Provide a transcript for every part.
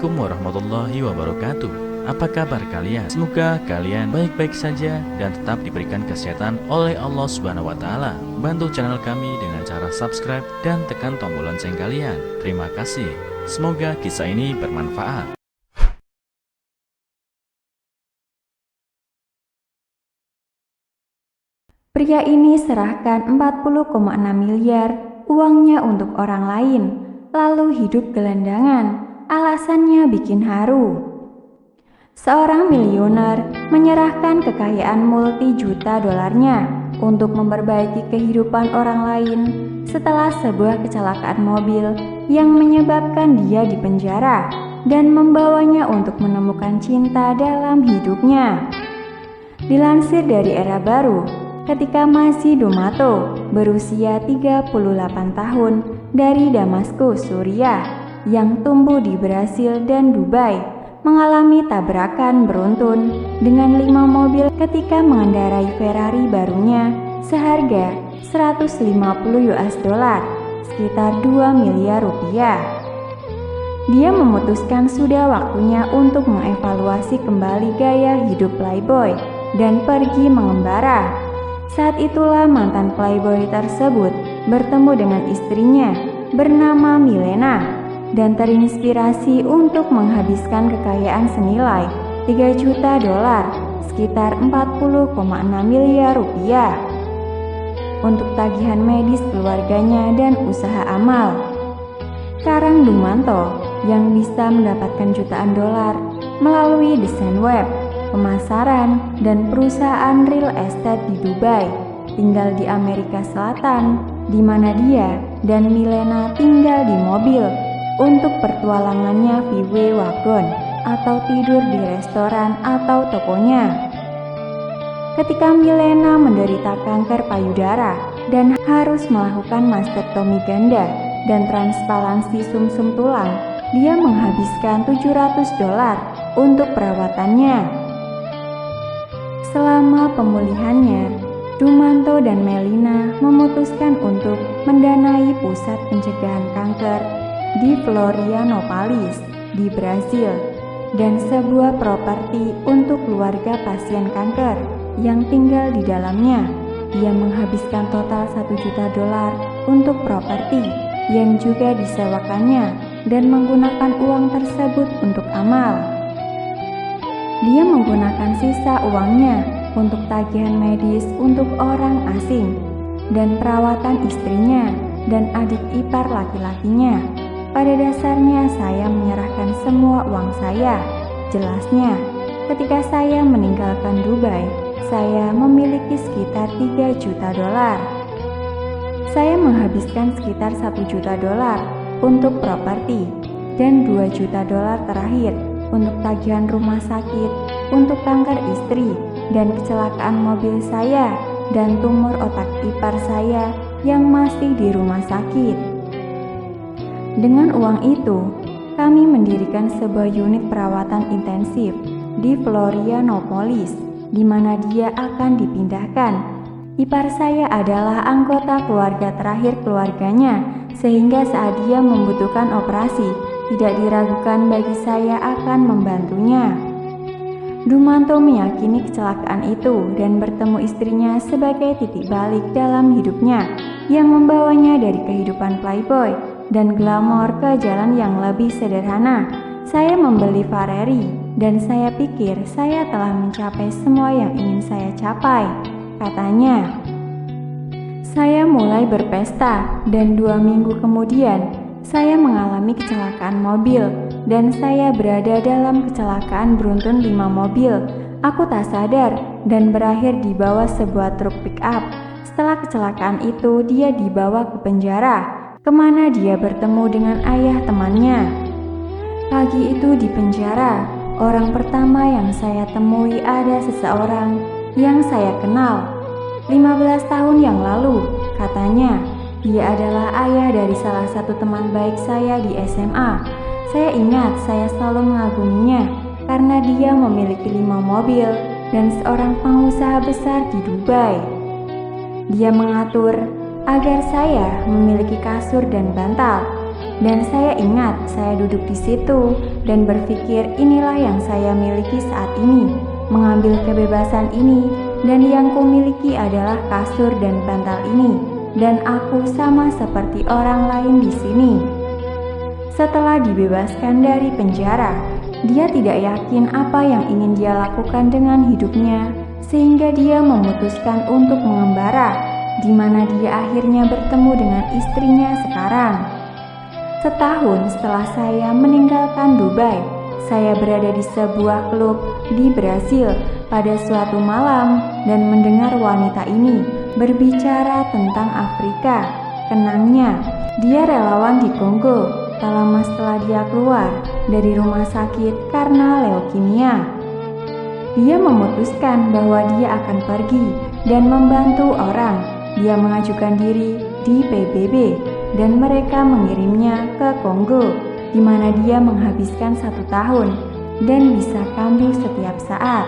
Assalamualaikum warahmatullahi wabarakatuh. Apa kabar kalian? Semoga kalian baik-baik saja dan tetap diberikan kesehatan oleh Allah Subhanahu wa taala. Bantu channel kami dengan cara subscribe dan tekan tombol lonceng kalian. Terima kasih. Semoga kisah ini bermanfaat. Pria ini serahkan 40,6 miliar uangnya untuk orang lain, lalu hidup gelandangan. Alasannya bikin haru. Seorang miliuner menyerahkan kekayaan multi-juta dolarnya untuk memperbaiki kehidupan orang lain setelah sebuah kecelakaan mobil yang menyebabkan dia dipenjara dan membawanya untuk menemukan cinta dalam hidupnya. Dilansir dari Era Baru, ketika masih Dumato berusia 38 tahun dari Damaskus, Suriah, yang tumbuh di Brasil dan Dubai, mengalami tabrakan beruntun dengan 5 mobil ketika mengendarai Ferrari barunya seharga 150 US dollar, sekitar 2 miliar rupiah. Dia memutuskan sudah waktunya untuk mengevaluasi kembali gaya hidup playboy dan pergi mengembara. Saat itulah mantan playboy tersebut bertemu dengan istrinya bernama Milena dan terinspirasi untuk menghabiskan kekayaan senilai 3 juta dolar, sekitar 40,6 miliar rupiah, untuk tagihan medis keluarganya dan usaha amal. Karang Dumanto yang bisa mendapatkan jutaan dolar melalui desain web, pemasaran, dan perusahaan real estate di Dubai, tinggal di Amerika Selatan, di mana dia dan Milena tinggal di mobil untuk pertualangannya VW Wagon atau tidur di restoran atau tokonya. Ketika Milena menderita kanker payudara dan harus melakukan mastektomi ganda dan transplantasi sumsum tulang, dia menghabiskan 700 dolar untuk perawatannya. Selama pemulihannya, Dumanto dan Melina memutuskan untuk mendanai pusat pencegahan kanker di Florianopolis, di Brasil, dan sebuah properti untuk keluarga pasien kanker yang tinggal di dalamnya. Dia menghabiskan total 1 juta dolar untuk properti yang juga disewakannya dan menggunakan uang tersebut untuk amal. Dia menggunakan sisa uangnya untuk tagihan medis untuk orang asing dan perawatan istrinya dan adik ipar laki-lakinya. Pada dasarnya saya menyerahkan semua uang saya. Jelasnya, ketika saya meninggalkan Dubai, saya memiliki sekitar 3 juta dolar. Saya menghabiskan sekitar 1 juta dolar untuk properti dan 2 juta dolar terakhir untuk tagihan rumah sakit, untuk kanker istri dan kecelakaan mobil saya dan tumor otak ipar saya yang masih di rumah sakit. Dengan uang itu, kami mendirikan sebuah unit perawatan intensif di Florianopolis, di mana dia akan dipindahkan. Ipar saya adalah anggota keluarga terakhir keluarganya, sehingga saat dia membutuhkan operasi, tidak diragukan bagi saya akan membantunya. Dumanto meyakini kecelakaan itu dan bertemu istrinya sebagai titik balik dalam hidupnya yang membawanya dari kehidupan playboy dan glamor ke jalan yang lebih sederhana. Saya membeli Ferrari dan saya pikir saya telah mencapai semua yang ingin saya capai, katanya. Saya mulai berpesta dan 2 minggu kemudian saya mengalami kecelakaan mobil dan saya berada dalam kecelakaan beruntun 5 mobil. Aku tak sadar dan berakhir di bawah sebuah truk pick up. Setelah kecelakaan itu dia dibawa ke penjara, kemana dia bertemu dengan ayah temannya. Pagi itu di penjara, orang pertama yang saya temui ada seseorang yang saya kenal 15 tahun yang lalu, katanya. Dia adalah ayah dari salah satu teman baik saya di SMA. Saya ingat saya selalu mengaguminya karena dia memiliki 5 mobil dan seorang pengusaha besar di Dubai. Dia mengatur agar saya memiliki kasur dan bantal. dan saya ingat saya duduk di situ dan berpikir inilah yang saya miliki saat ini, mengambil kebebasan ini, dan yang kumiliki adalah kasur dan bantal ini, dan aku sama seperti orang lain di sini. Setelah dibebaskan dari penjara, dia tidak yakin apa yang ingin dia lakukan dengan hidupnya, sehingga dia memutuskan untuk mengembara, di mana dia akhirnya bertemu dengan istrinya sekarang. Setahun setelah saya meninggalkan Dubai, saya berada di sebuah klub di Brasil pada suatu malam dan mendengar wanita ini berbicara tentang Afrika. Kenangnya, dia relawan di Kongo. Tak lama setelah dia keluar dari rumah sakit karena leukemia, dia memutuskan bahwa dia akan pergi dan membantu orang. Dia mengajukan diri di PBB dan mereka mengirimnya ke Kongo, di mana dia menghabiskan 1 tahun dan bisa kambuh setiap saat.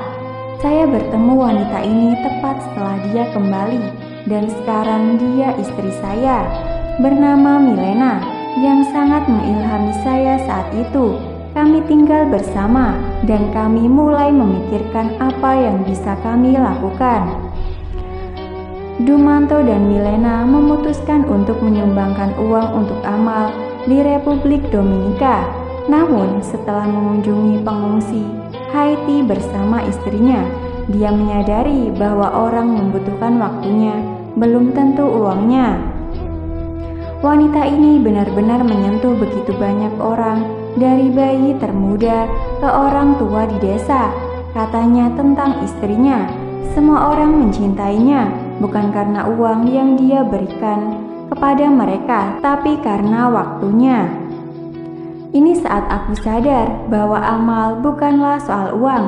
Saya bertemu wanita ini tepat setelah dia kembali, dan sekarang dia istri saya, bernama Milena, yang sangat mengilhami saya saat itu. Kami tinggal bersama dan kami mulai memikirkan apa yang bisa kami lakukan. Dumanto dan Milena memutuskan untuk menyumbangkan uang untuk amal di Republik Dominika. Namun setelah mengunjungi pengungsi Haiti bersama istrinya, dia menyadari bahwa orang membutuhkan waktunya, belum tentu uangnya. Wanita ini benar-benar menyentuh begitu banyak orang, dari bayi termuda ke orang tua di desa. Katanya tentang istrinya, semua orang mencintainya, bukan karena uang yang dia berikan kepada mereka, tapi karena waktunya. Ini saat aku sadar bahwa amal bukanlah soal uang,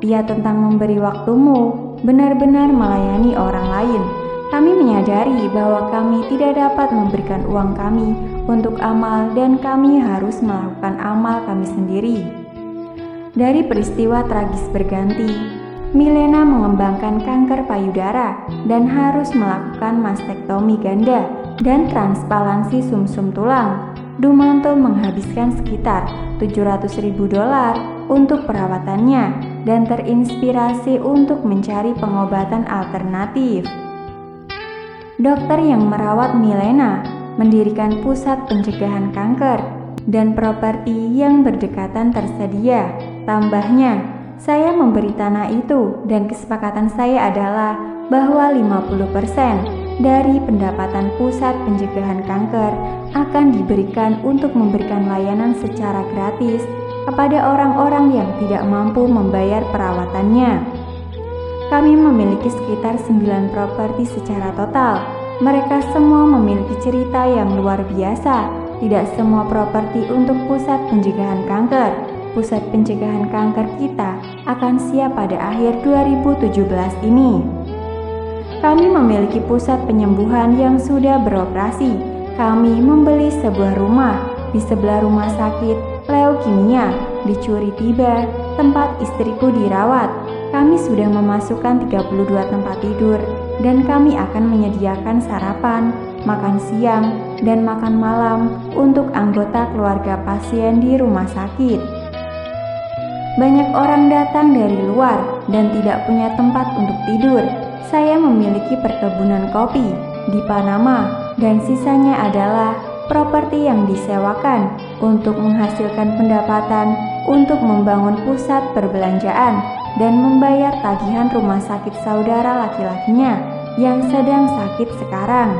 ia tentang memberi waktumu, benar-benar melayani orang lain. Kami menyadari bahwa kami tidak dapat memberikan uang kami untuk amal dan kami harus melakukan amal kami sendiri. Dari peristiwa tragis berganti, Milena mengembangkan kanker payudara dan harus melakukan mastektomi ganda dan transplantasi sumsum tulang. Dumanto menghabiskan sekitar $700.000 untuk perawatannya dan terinspirasi untuk mencari pengobatan alternatif. Dokter yang merawat Milena mendirikan pusat pencegahan kanker dan properti yang berdekatan tersedia. Tambahnya, saya memberi tanah itu dan kesepakatan saya adalah bahwa 50% dari pendapatan pusat pencegahan kanker akan diberikan untuk memberikan layanan secara gratis kepada orang-orang yang tidak mampu membayar perawatannya. Kami memiliki sekitar 9 properti secara total. Mereka semua memiliki cerita yang luar biasa. Tidak semua properti untuk pusat pencegahan kanker. Pusat pencegahan kanker kita akan siap pada akhir 2017 ini. Kami memiliki pusat penyembuhan yang sudah beroperasi. Kami membeli sebuah rumah di sebelah rumah sakit leukemia di Curitiba, tempat istriku dirawat. Kami sudah memasukkan 32 tempat tidur dan kami akan menyediakan sarapan, makan siang, dan makan malam untuk anggota keluarga pasien di rumah sakit. Banyak orang datang dari luar dan tidak punya tempat untuk tidur. Saya memiliki perkebunan kopi di Panama dan sisanya adalah properti yang disewakan untuk menghasilkan pendapatan untuk membangun pusat perbelanjaan dan membayar tagihan rumah sakit saudara laki-lakinya yang sedang sakit sekarang.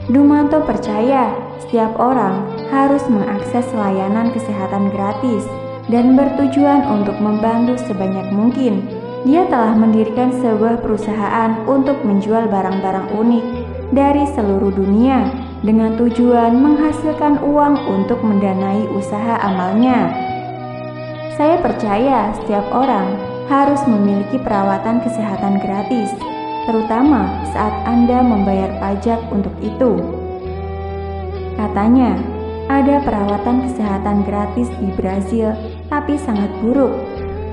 Dumanto percaya setiap orang harus mengakses layanan kesehatan gratis dan bertujuan untuk membantu sebanyak mungkin. Dia telah mendirikan sebuah perusahaan untuk menjual barang-barang unik dari seluruh dunia dengan tujuan menghasilkan uang untuk mendanai usaha amalnya. Saya percaya setiap orang harus memiliki perawatan kesehatan gratis, terutama saat Anda membayar pajak untuk itu. Katanya, ada perawatan kesehatan gratis di Brasil, tapi sangat buruk.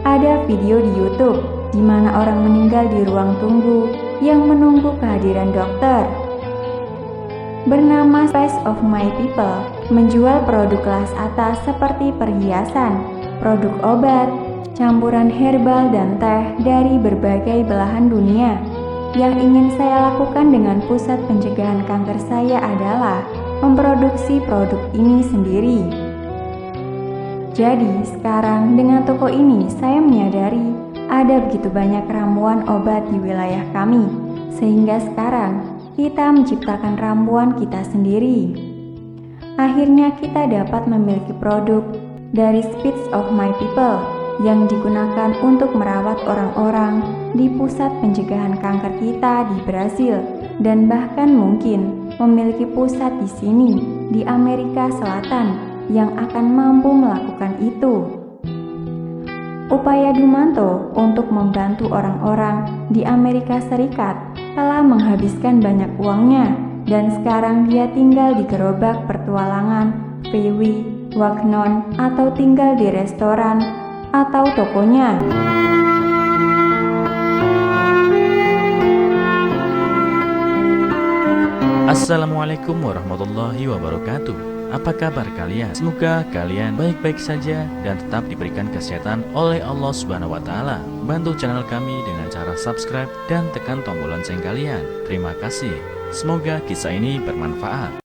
Ada video di YouTube di mana orang meninggal di ruang tunggu yang menunggu kehadiran dokter. Bernama Face of My People, menjual produk kelas atas seperti perhiasan, produk obat, campuran herbal dan teh dari berbagai belahan dunia. Yang ingin saya lakukan dengan pusat pencegahan kanker saya adalah memproduksi produk ini sendiri. Jadi sekarang dengan toko ini saya menyadari ada begitu banyak ramuan obat di wilayah kami, sehingga sekarang kita menciptakan ramuan kita sendiri. Akhirnya kita dapat memiliki produk dari Spirits of My People yang digunakan untuk merawat orang-orang di pusat pencegahan kanker kita di Brasil, dan bahkan mungkin memiliki pusat di sini di Amerika Selatan yang akan mampu melakukan itu. Upaya Dumanto untuk membantu orang-orang di Amerika Serikat telah menghabiskan banyak uangnya, dan sekarang dia tinggal di gerobak pertualangan VW Wagnon atau tinggal di restoran atau tokonya. Assalamualaikum warahmatullahi wabarakatuh. Apa kabar kalian? Semoga kalian baik-baik saja dan tetap diberikan kesehatan oleh Allah Subhanahu wa taala. Bantu channel kami dengan cara subscribe dan tekan tombol lonceng kalian. Terima kasih. Semoga kisah ini bermanfaat.